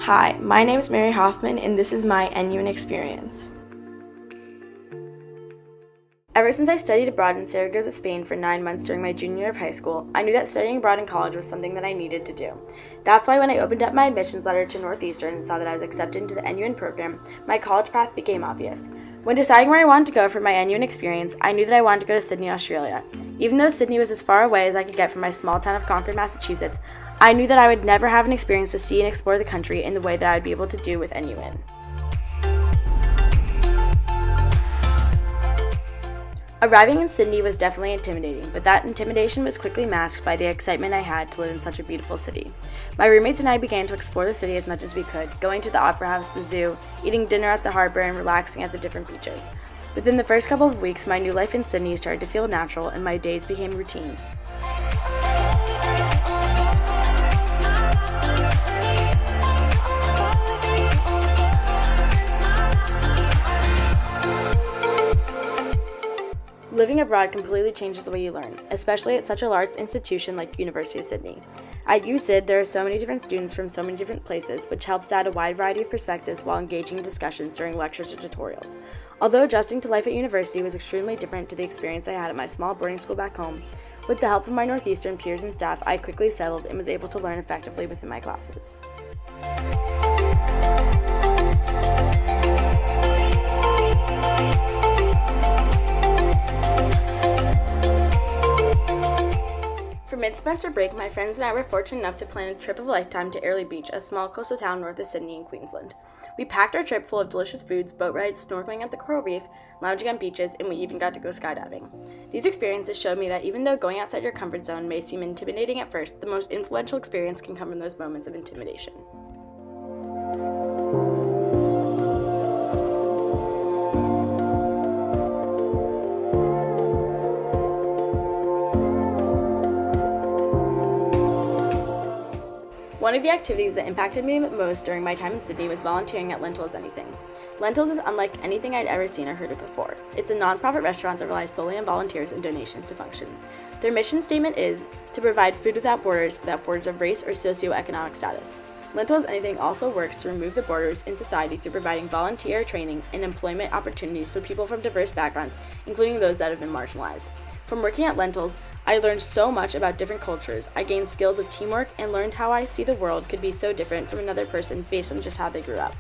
Hi, my name is Mary Hoffman, and this is my NUN experience. Ever since I studied abroad in Zaragoza, Spain for 9 months during my junior year of high school, I knew that studying abroad in college was something that I needed to do. That's why when I opened up my admissions letter to Northeastern and saw that I was accepted into the NUN program, my college path became obvious. When deciding where I wanted to go for my NUN experience, I knew that I wanted to go to Sydney, Australia. Even though Sydney was as far away as I could get from my small town of Concord, Massachusetts, I knew that I would never have an experience to see and explore the country in the way that I would be able to do with NUN. Arriving in Sydney was definitely intimidating, but that intimidation was quickly masked by the excitement I had to live in such a beautiful city. My roommates and I began to explore the city as much as we could, going to the Opera House, the zoo, eating dinner at the harbor, and relaxing at the different beaches. Within the first couple of weeks, my new life in Sydney started to feel natural and my days became routine. Living abroad completely changes the way you learn, especially at such a large institution like University of Sydney. At USYD, there are so many different students from so many different places, which helps to add a wide variety of perspectives while engaging in discussions during lectures or tutorials. Although adjusting to life at university was extremely different to the experience I had at my small boarding school back home, with the help of my Northeastern peers and staff, I quickly settled and was able to learn effectively within my classes. For mid-semester break, my friends and I were fortunate enough to plan a trip of a lifetime to Airlie Beach, a small coastal town north of Sydney in Queensland. We packed our trip full of delicious foods, boat rides, snorkeling at the coral reef, lounging on beaches, and we even got to go skydiving. These experiences showed me that even though going outside your comfort zone may seem intimidating at first, the most influential experience can come from those moments of intimidation. One of the activities that impacted me most during my time in Sydney was volunteering at Lentils Anything. Lentils is unlike anything I'd ever seen or heard of before. It's a nonprofit restaurant that relies solely on volunteers and donations to function. Their mission statement is to provide food without borders of race or socioeconomic status. Lentils Anything also works to remove the borders in society through providing volunteer training and employment opportunities for people from diverse backgrounds, including those that have been marginalized. From working at Lentils, I learned so much about different cultures. I gained skills of teamwork and learned how I see the world could be so different from another person based on just how they grew up.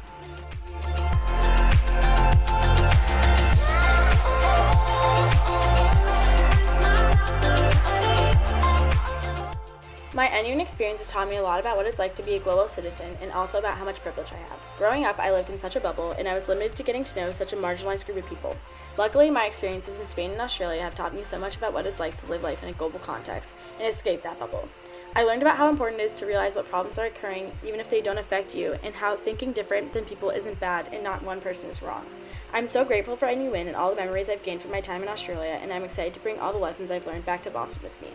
My NUN experience has taught me a lot about what it's like to be a global citizen and also about how much privilege I have. Growing up, I lived in such a bubble and I was limited to getting to know such a marginalized group of people. Luckily, my experiences in Spain and Australia have taught me so much about what it's like to live life in a global context and escape that bubble. I learned about how important it is to realize what problems are occurring even if they don't affect you, and how thinking different than people isn't bad and not one person is wrong. I'm so grateful for NUN and all the memories I've gained from my time in Australia, and I'm excited to bring all the lessons I've learned back to Boston with me.